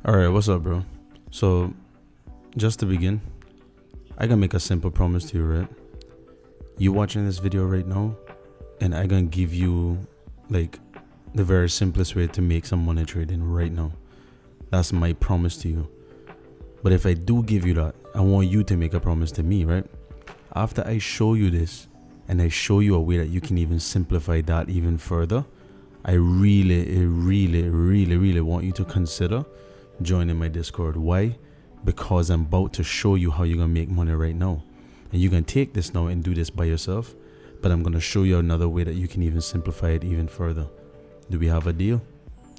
All right, what's up, bro? So, just to begin, I gonna make a simple promise to you, right? You watching this video right now, and I gonna give you like the very simplest way to make some money trading right now. That's my promise to you. But if I do give you that, I want you to make a promise to me, right? After I show you this, and I show you a way that you can even simplify that even further, I really want you to consider joining my Discord. Why? Because I'm about to show you how you're gonna make money right now, and you can take this now and do this by yourself, but I'm gonna show you another way that you can even simplify it even further. Do we have a deal?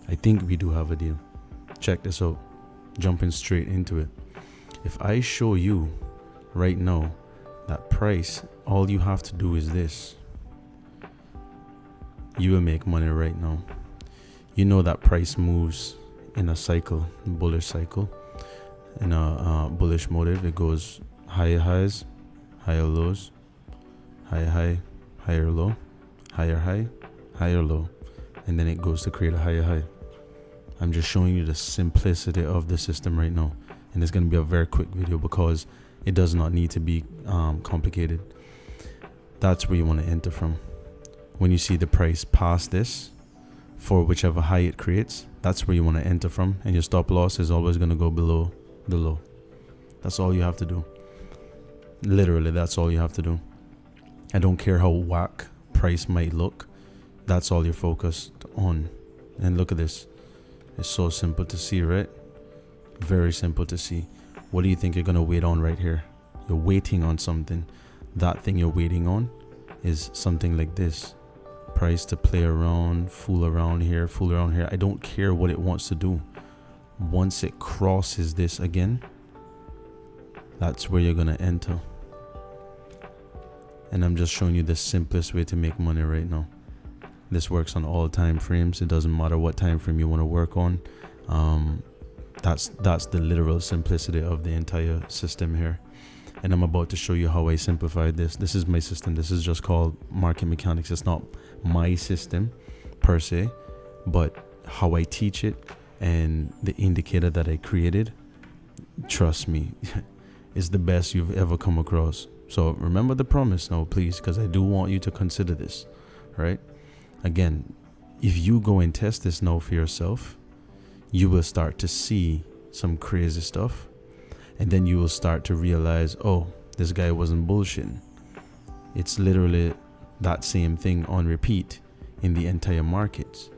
I think we do have a deal. Check this out. Jumping straight into it. If I show you right now that price, all you have to do is this. You will make money right now. You know that price moves in a cycle, bullish cycle. In a bullish motive, it goes higher highs, higher lows, higher high, higher low, higher high, higher low, and then it goes to create a higher high. I'm just showing you the simplicity of the system right now, and it's going to be a very quick video because it does not need to be complicated. That's where you want to enter from. When you see the price past this for whichever high it creates, that's where you want to enter from, and your stop loss is always going to go below the low. That's all you have to do. Literally, that's all you have to do. I don't care how whack price might look. That's all you're focused on. And look at this. It's so simple to see, right? Very simple to see. What do you think you're going to wait on right here? You're waiting on something. That thing you're waiting on is something like this. Price to play around, fool around here, fool around here. I don't care what it wants to do. Once it crosses this again, that's where you're going to enter. And I'm just showing you the simplest way to make money right now. This works on all time frames. It doesn't matter what time frame you want to work on. That's the literal simplicity of the entire system here. And I'm about to show you how I simplified this. This is my system. This is just called market mechanics. It's not my system per se, but how I teach it and the indicator that I created, trust me, is the best you've ever come across. So remember the promise now, please, because I do want you to consider this, right? Again, if you go and test this now for yourself, you will start to see some crazy stuff. And then you will start to realize, oh, this guy wasn't bullshitting. It's literally that same thing on repeat in the entire markets.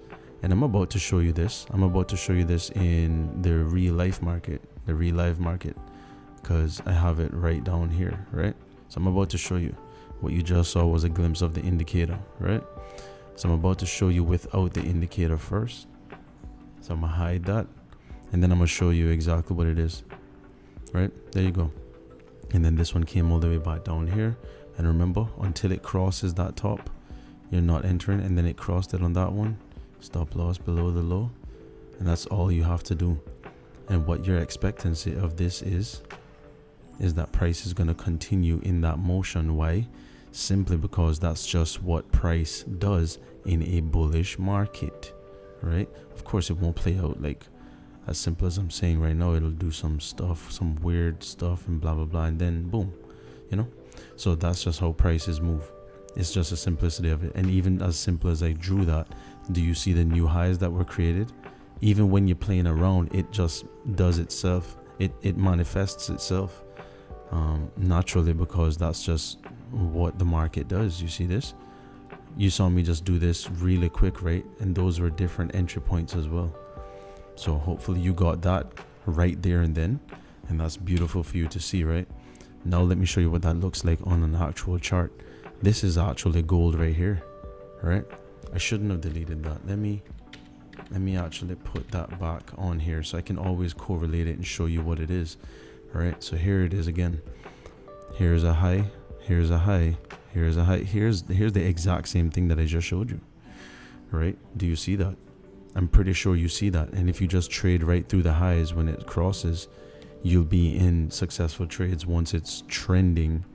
And I'm about to show you this. I'm about to show you this in the real life market, because I have it right down here, right? So I'm about to show you. What you just saw was a glimpse of the indicator, right? So I'm about to show you without the indicator first. So I'm gonna hide that, and then I'm gonna show you exactly what it is. Right, there you go. And then this one came all the way back down here, and remember, until it crosses that top, you're not entering. And then it crossed it on that one, stop loss below the low, and that's all you have to do. And what your expectancy of this is that price is going to continue in that motion. Why? Simply because that's just what price does in a bullish market, right? Of course, it won't play out like as simple as I'm saying right now. It'll do some stuff, some weird stuff, and blah blah blah, and then boom, you know. So that's just how prices move. It's just the simplicity of it. And even as simple as I drew that, do you see the new highs that were created? Even when you're playing around, it just does itself. It manifests itself naturally, because that's just what the market does. You see this? You saw me just do this really quick, right? And those were different entry points as well. So hopefully you got that right there and then, and that's beautiful for you to see, right? Now let me show you what that looks like on an actual chart. This is actually gold right here, right? I shouldn't have deleted that. Let me actually put that back on here so I can always correlate it and show you what it is. All right, so here it is again. Here's a high, here's a high, here's a high, here's the exact same thing that I just showed you, right? Do you see that? I'm pretty sure you see that. And if you just trade right through the highs when it crosses, you'll be in successful trades once it's trending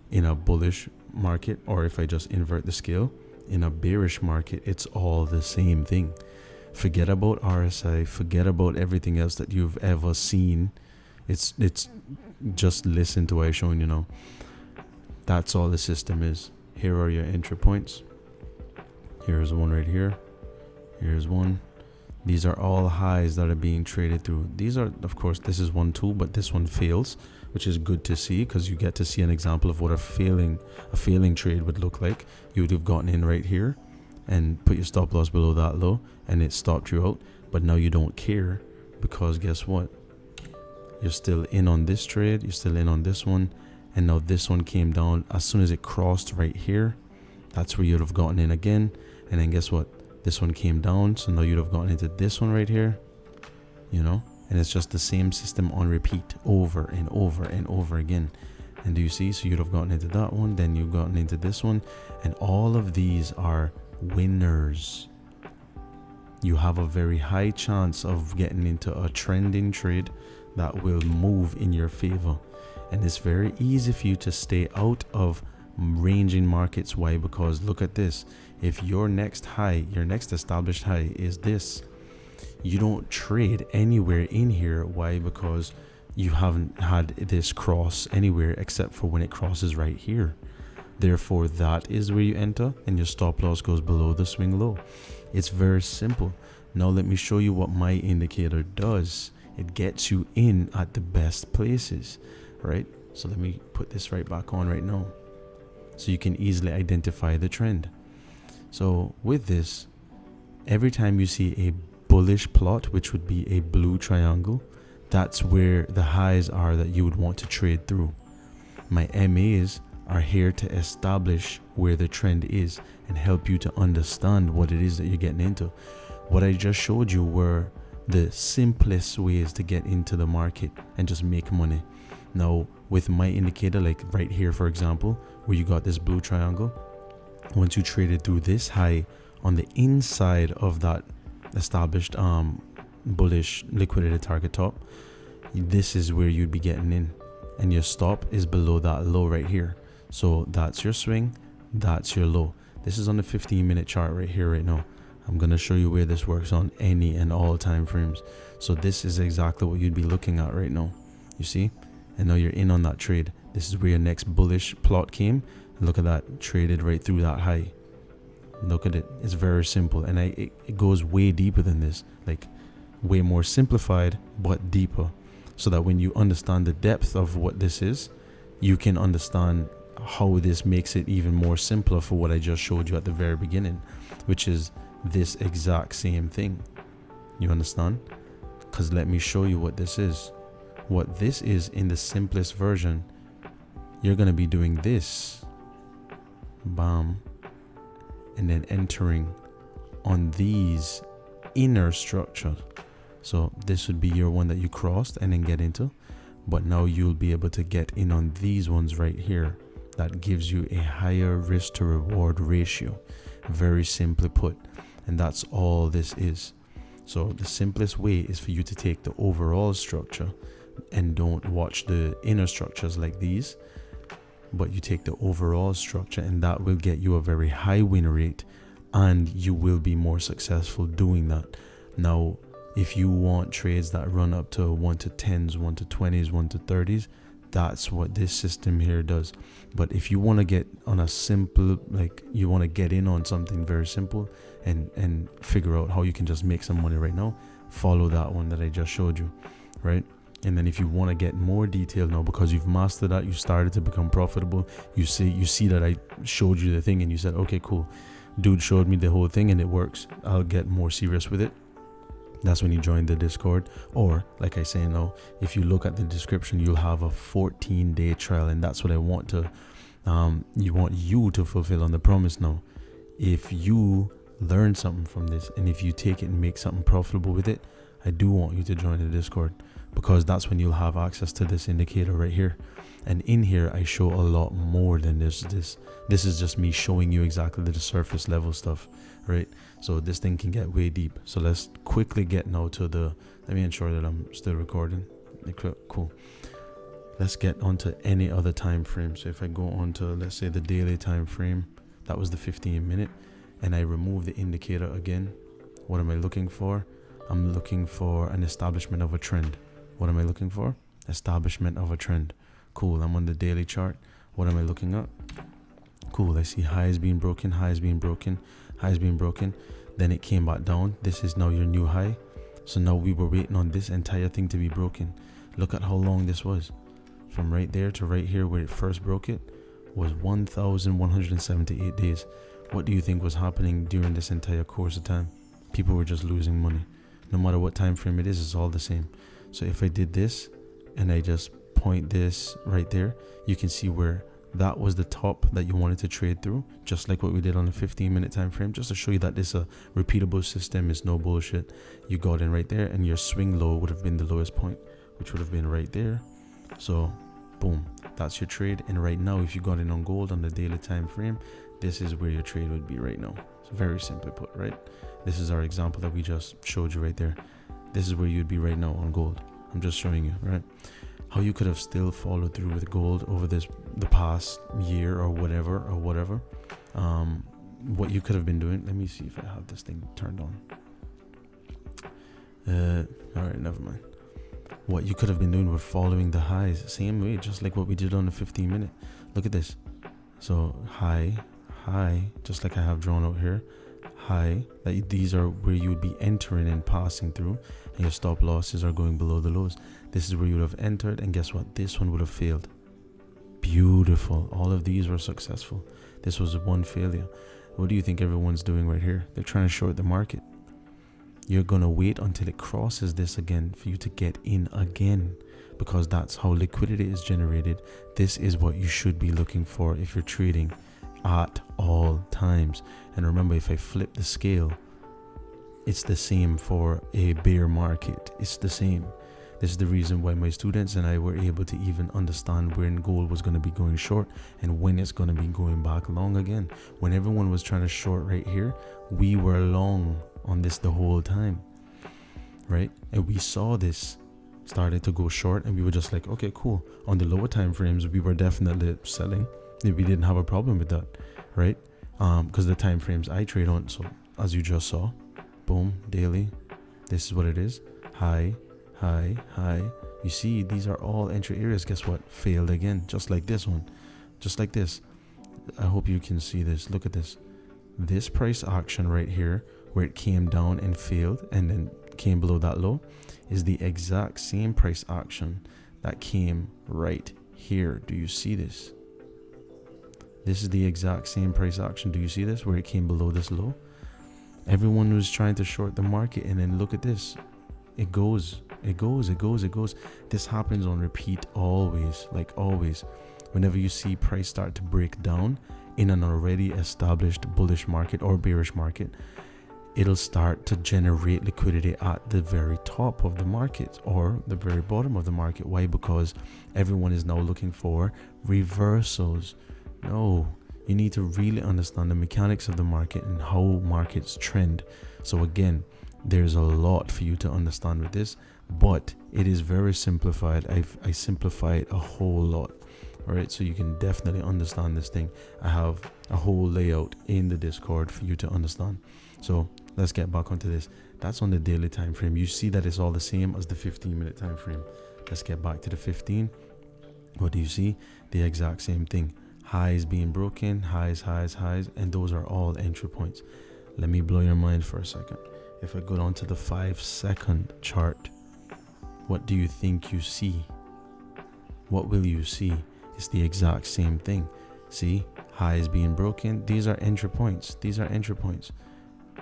in a bullish market. Or if I just invert the scale, in a bearish market, it's all the same thing. Forget about RSI, forget about everything else that you've ever seen. It's just listen to what I'm showing you now. That's all the system is. Here are your entry points. Here's one right here. Here's one. These are all highs that are being traded through. These are, of course, this is one tool, but this one fails, which is good to see because you get to see an example of what a failing trade would look like. You would have gotten in right here and put your stop loss below that low, and it stopped you out. But now you don't care, because guess what? You're still in on this trade. You're still in on this one. And now this one came down. As soon as it crossed right here, that's where you'd have gotten in again. And then guess what? This one came down. So now you'd have gotten into this one right here, you know? And it's just the same system on repeat over and over and over again. And do you see? So you'd have gotten into that one. Then you've gotten into this one. And all of these are winners. You have a very high chance of getting into a trending trade that will move in your favor. And it's very easy for you to stay out of ranging markets. Why? Because look at this. If your next high, your next established high is this, you don't trade anywhere in here. Why? Because you haven't had this cross anywhere except for when it crosses right here. Therefore, that is where you enter, and your stop loss goes below the swing low. It's very simple. Now let me show you what my indicator does. It gets you in at the best places, right? So let me put this right back on right now, so you can easily identify the trend. So with this, every time you see a bullish plot, which would be a blue triangle, that's where the highs are that you would want to trade through. My MAs are here to establish where the trend is and help you to understand what it is that you're getting into. What I just showed you were the simplest ways to get into the market and just make money. Now with my indicator, like right here for example, where you got this blue triangle, once you traded through this high on the inside of that established bullish liquidated target top, this is where you'd be getting in, and your stop is below that low right here. So that's your swing, that's your low. This is on the 15-minute chart right here right now. I'm going to show you where this works on any and all time frames. So this is exactly what you'd be looking at right now. You see? And now you're in on that trade. This is where your next bullish plot came. And look at that, traded right through that high. Look at it. It's very simple. And it goes way deeper than this. Like way more simplified, but deeper. So that when you understand the depth of what this is, you can understand how this makes it even more simpler for what I just showed you at the very beginning, which is this exact same thing. You understand? Because let me show you what this is. What this is in the simplest version, you're going to be doing this, bam, and then entering on these inner structures. So this would be your one that you crossed and then get into, but now you'll be able to get in on these ones right here. That gives you a higher risk to reward ratio, very simply put. And that's all this is. So the simplest way is for you to take the overall structure and don't watch the inner structures like these, but you take the overall structure, and that will get you a very high win rate, and you will be more successful doing that. Now, if you want trades that run up to 1 to 10s, 1 to 20s, 1 to 30s, that's what this system here does. But if you want to get on a simple, like you want to get in on something very simple and figure out how you can just make some money right now, follow that one that I just showed you, right? And then if you want to get more detail now, because you've mastered that, you started to become profitable, you see that I showed you the thing and you said, okay, cool, dude showed me the whole thing and it works, I'll get more serious with it. That's when you join the Discord. Or like I say now, if you look at the description, you'll have a 14-day trial, and that's what I want to you to fulfill on the promise now. If you learn something from this, and if you take it and make something profitable with it, I do want you to join the Discord, because that's when you'll have access to this indicator right here. And in here I show a lot more than this is just me showing you exactly the surface level stuff, right? So this thing can get way deep. So let's quickly get now to let me ensure that I'm still recording. Cool. Let's get onto any other time frame. So if I go on to, let's say, the daily time frame, that was the 15-minute, and I remove the indicator again, What am I looking for? I'm looking for an establishment of a trend. What am I looking for? Establishment of a trend. Cool. I'm on the daily chart. What am I looking at? Cool. I see highs being broken, highs being broken, highs being broken. Then it came back down. This is now your new high. So now we were waiting on this entire thing to be broken. Look at how long this was. From right there to right here where it first broke it was 1,178 days. What do you think was happening during this entire course of time? People were just losing money. No matter what time frame it is, it's all the same. So if I did this and I just point this right there, you can see where that was the top that you wanted to trade through, just like what we did on a 15-minute time frame, just to show you that this is a repeatable system. It's no bullshit. You got in right there and your swing low would have been the lowest point, which would have been right there. So boom, that's your trade. And right now, if you got in on gold on the daily time frame, this is where your trade would be right now. It's very simply put, right? This is our example that we just showed you right there. This is where you'd be right now on gold. I'm just showing you, right? How you could have still followed through with gold over the past year or whatever. What you could have been doing. Let me see if I have this thing turned on. All right, never mind. What you could have been doing with following the highs, same way, just like what we did on the 15-minute. Look at this. So high, just like I have drawn out here. High, these are where you would be entering and passing through, and your stop losses are going below the lows. This is where you would have entered, and guess what? This one would have failed. Beautiful. All of these were successful. This was one failure. What do you think everyone's doing right here? They're trying to short the market. You're going to wait until it crosses this again for you to get in again, because that's how liquidity is generated. This is what you should be looking for if you're trading at all times. And remember, if I flip the scale, it's the same for a bear market. It's the same. This is the reason why my students and I were able to even understand when gold was going to be going short and when it's going to be going back long again. When everyone was trying to short right here, we were long on this the whole time, right? And we saw this started to go short, and we were just like, okay, cool. On the lower time frames, we were definitely selling. We didn't have a problem with that, right? Because the time frames I trade on, so as you just saw, boom, daily, this is what it is. High, high, high. You see, these are all entry areas. Guess what? Failed again, just like this one, just like this. I hope you can see this. Look at this. This price action right here, where it came down and failed and then came below that low, is the exact same price action that came right here. Do you see this? This is the exact same price action. Do you see this, where it came below this low? Everyone was trying to short the market, and then look at this. It goes. This happens on repeat always, like always. Whenever you see price start to break down in an already established bullish market or bearish market, it'll start to generate liquidity at the very top of the market or the very bottom of the market. Why? Because everyone is now looking for reversals. No, you need to really understand the mechanics of the market and how markets trend. So again, there's a lot for you to understand with this, but it is very simplified. I simplify it a whole lot. All right, so you can definitely understand this thing. I have a whole layout in the Discord for you to understand. So let's get back onto this. That's on the daily time frame. You see that it's all the same as the 15-minute time frame. Let's get back to the 15. What do you see? The exact same thing. Highs being broken, highs, and those are all entry points. Let me blow your mind for a second. If I go down to the 5-second chart, what do you think you see? What will you see? It's the exact same thing. See, highs being broken. These are entry points.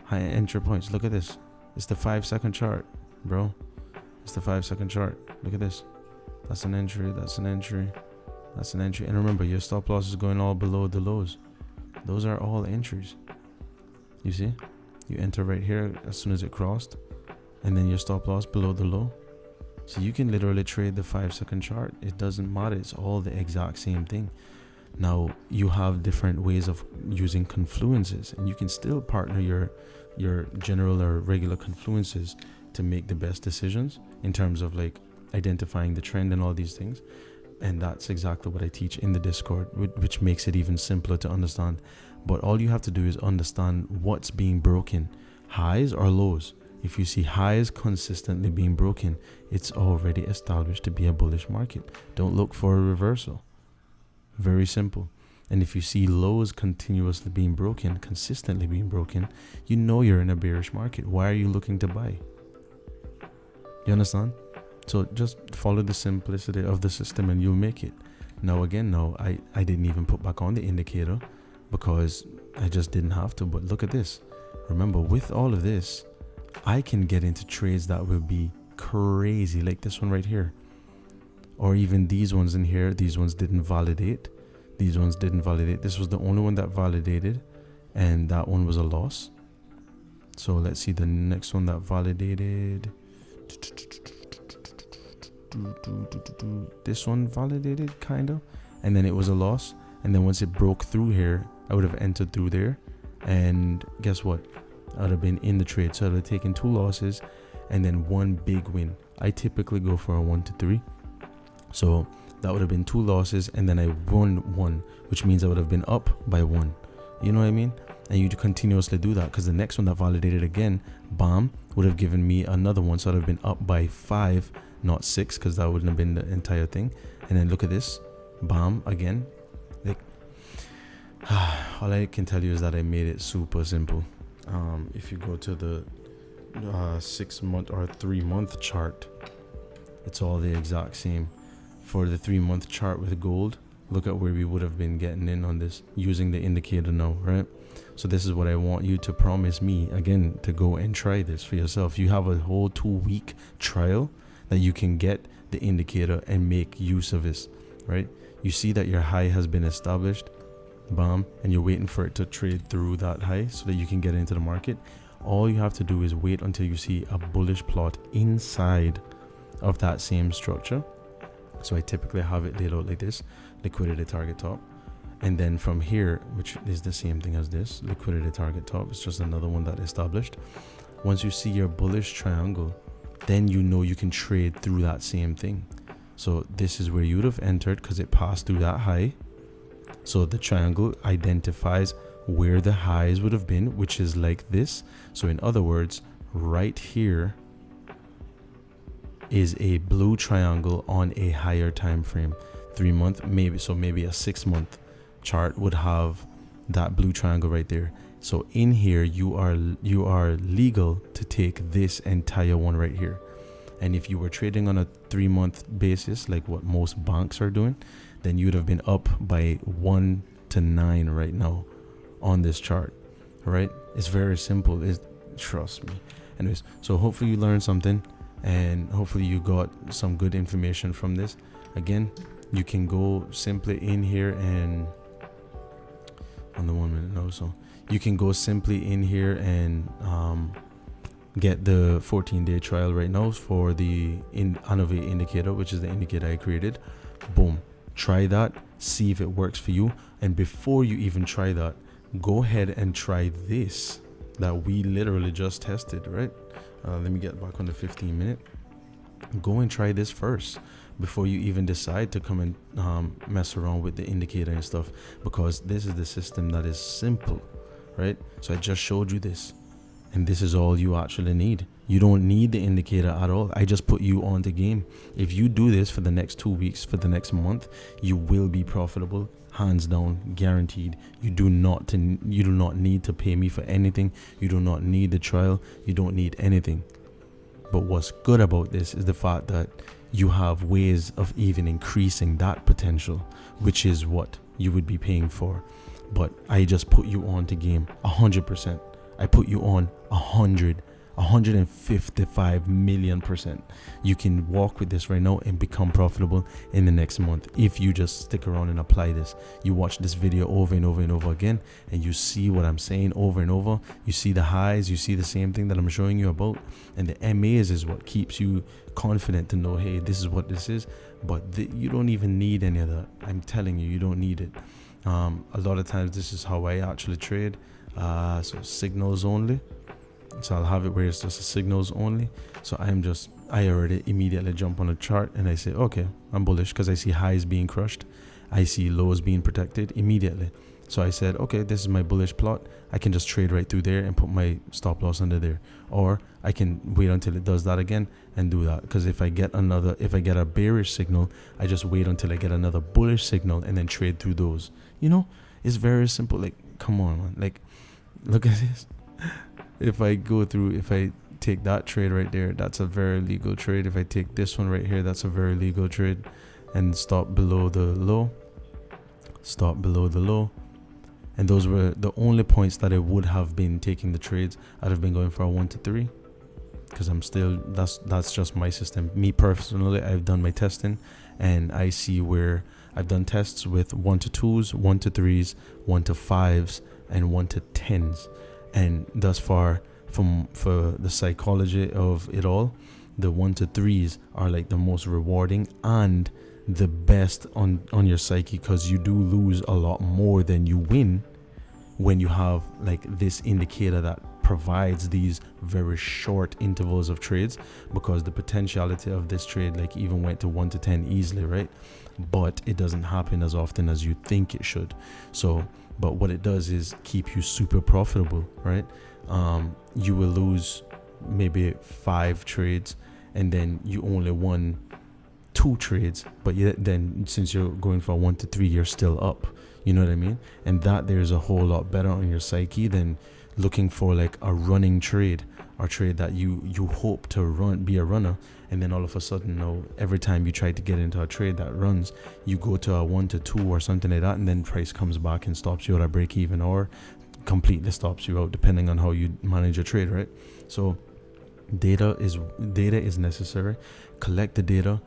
High entry points. Look at this. It's the 5-second chart, bro. It's the 5-second chart. Look at this. That's an entry. And remember, your stop loss is going all below the lows. Those are all entries. You see? You enter right here as soon as it crossed, and then your stop loss below the low. So you can literally trade the 5-second chart. It doesn't matter. It's all the exact same thing. Now, you have different ways of using confluences, and you can still partner your general or regular confluences to make the best decisions in terms of like identifying the trend and all these things. And that's exactly what I teach in the Discord, which makes it even simpler to understand. But all you have to do is understand what's being broken, highs or lows. If you see highs consistently being broken, it's already established to be a bullish market. Don't look for a reversal. Very simple. And if you see lows continuously being broken, consistently being broken, you know you're in a bearish market. Why are you looking to buy? You understand? So just follow the simplicity of the system and you'll make it. Now again, I didn't even put back on the indicator because I just didn't have to. But look at this. Remember, with all of this, I can get into trades that will be crazy, like this one right here. Or even these ones in here. These ones didn't validate. These ones didn't validate. This was the only one that validated, and that one was a loss. So let's see the next one that validated. This one validated, kind of, and then it was a loss. And then once it broke through here, I would have entered through there, and guess what? I would have been in the trade. So I would have taken 2 losses and then 1 big win. I typically go for a 1 to 3. So that would have been 2 losses, and then I won 1, which means I would have been up by 1. You know what I mean? And you continuously do that, because the next one that validated again, bam, would have given me another one. So I'd have been up by 5, not 6, because that wouldn't have been the entire thing. And then look at this, bam, again. Like, all I can tell you is that I made it super simple. If you go to the 6-month or 3-month chart, it's all the exact same. For the 3-month chart with gold, look at where we would have been getting in on this using the indicator now, right? So this is what I want you to promise me, again, to go and try this for yourself. You have a whole 2-week trial that you can get the indicator and make use of this, right? You see that your high has been established, bam, and you're waiting for it to trade through that high so that you can get into the market. All you have to do is wait until you see a bullish plot inside of that same structure. So I typically have it laid out like this: liquidity target top, and then from here, which is the same thing as this, liquidity target top, it's just another one that established. Once you see your bullish triangle, then you know you can trade through that same thing. So this is where you would have entered because it passed through that high. So the triangle identifies where the highs would have been, which is like this. So in other words, right here is a blue triangle on a higher time frame, 3-month, maybe. So maybe a 6-month chart would have that blue triangle right there. So in here, you are legal to take this entire one right here. And if you were trading on a 3-month basis, like what most banks are doing, then you would have been up by 1 to 9 right now on this chart, right? It's very simple. Trust me. Anyways, so hopefully you learned something, and hopefully you got some good information from this. Again, you can go simply in here and on the 1 minute now, so you can go simply in here and get the 14-day trial right now for the Innovate indicator, which is the indicator I created. Boom, try that, see if it works for you. And before you even try that, go ahead and try this that we literally just tested, right? Let me get back on the 15-minute. Go and try this first before you even decide to come and mess around with the indicator and stuff, because this is the system that is simple, right? So I just showed you this, and this is all you actually need. You don't need the indicator at all. I just put you on the game. If you do this for the next 2 weeks, for the next month, you will be profitable, hands down, guaranteed. You do not need to pay me for anything. You do not need the trial. You don't need anything. But what's good about this is the fact that you have ways of even increasing that potential, which is what you would be paying for. But I just put you on to game 100%. I put you on 155 million %. You can walk with this right now and become profitable in the next month if you just stick around and apply this. You watch this video over and over and over again, and you see what I'm saying over and over. You see the highs, you see the same thing that I'm showing you about, and the MAs is what keeps you confident to know, hey, this is what this is. But you don't even need any of that. I'm telling you, you don't need it. A lot of times this is how I actually trade. So signals only. So I'll have it where it's just a signals only. So I already immediately jump on a chart and I say, okay, I'm bullish because I see highs being crushed. I see lows being protected immediately. So I said, okay, this is my bullish plot. I can just trade right through there and put my stop loss under there, or I can wait until it does that again and do that. Because if I get a bearish signal, I just wait until I get another bullish signal and then trade through those. You know, it's very simple. Like, come on, man. Like, look at this. If I take that trade right there, that's a very legal trade. If I take this one right here, that's a very legal trade. And stop below the low. And those were the only points that I would have been taking the trades. I'd have been going for a 1 to 3, because I'm still, that's just my system. Me personally, I've done my testing, and I see where I've done tests with 1 to 2s, 1 to 3s, 1 to 5s, and 1 to 10s. And thus far, for the psychology of it all, the 1 to 3s are like the most rewarding and the best on your psyche, because you do lose a lot more than you win when you have like this indicator that provides these very short intervals of trades, because the potentiality of this trade like even went to 1 to 10 easily, right? But it doesn't happen as often as you think it should. So, but what it does is keep you super profitable, right? You will lose maybe 5 trades and then you only won 2 trades, but then since you're going for 1 to 3, you're still up. You know what I mean? And that there's a whole lot better on your psyche than looking for like a running trade, or trade that you hope to be a runner, and then all of a sudden, every time you try to get into a trade that runs, you go to a 1 to 2 or something like that, and then price comes back and stops you at a break even, or completely stops you out, depending on how you manage your trade, right? So data is necessary. Collect the data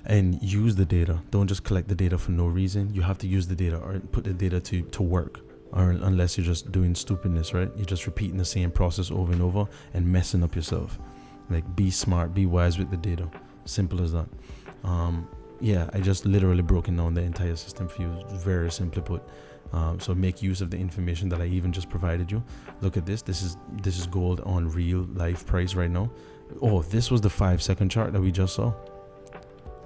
and use the data. Don't just collect the data for no reason. You have to use the data, or put the data to work, or unless you're just doing stupidness, right? You're just repeating the same process over and over and messing up yourself. Like, be smart, be wise with the data. Simple as that. Yeah, I just literally broken down the entire system for you, very simply put. So make use of the information that I even just provided you. Look at this. This is gold on real life price right now. Oh, this was the 5-second chart that we just saw.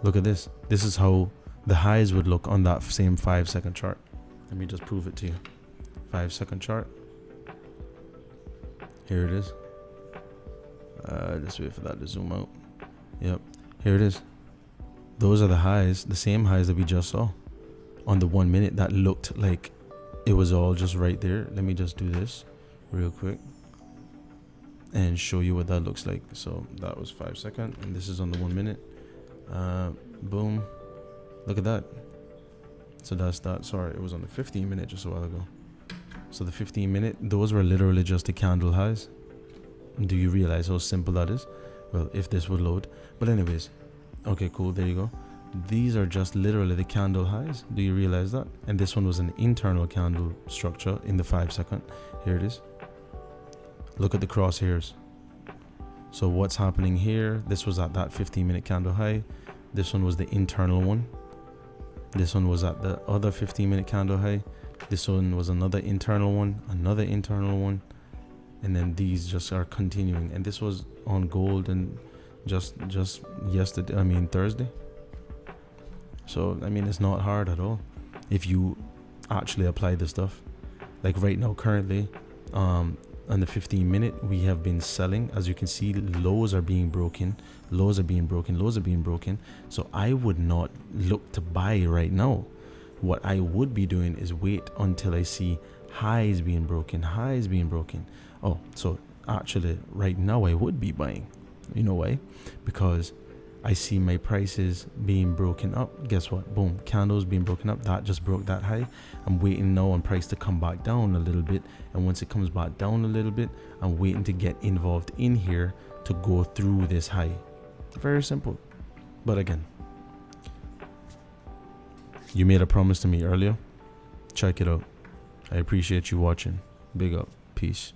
Look at this. This is how the highs would look on that same 5-second chart. Let me just prove it to you. 5-second chart. Here it is. Just wait for that to zoom out. Yep. Here it is. Those are the highs, the same highs that we just saw on the 1 minute. That looked like it was all just right there. Let me just do this real quick and show you what that looks like. So that was 5 seconds, and this is on the 1 minute. Boom. Look at that. So that's that. Sorry, it was on the 15 minute just a while ago. So the 15 minute, those were literally just the candle highs. Do you realize how simple that is? Well, if this would load. But anyways, okay, cool. There you go. These are just literally the candle highs. Do you realize that? And this one was an internal candle structure in the 5-second. Here it is. Look at the crosshairs. So what's happening here? This was at that 15-minute candle high. This one was the internal one. This one was at the other 15-minute candle high. This one was another internal one, and then these just are continuing. And this was on gold and just yesterday, Thursday. So it's not hard at all if you actually apply the stuff. Like right now, currently, on the 15-minute, we have been selling. As you can see, lows are being broken, lows are being broken. So I would not look to buy right now. What I would be doing is wait until I see highs being broken. Oh, so actually right now I would be buying. You know why? Because I see my prices being broken up. Guess what? Boom, candles being broken up. That just broke that high. I'm waiting now on price to come back down a little bit, and once it comes back down a little bit, I'm waiting to get involved in here to go through this high. Very simple. But again, you made a promise to me earlier. Check it out. I appreciate you watching. Big up. Peace.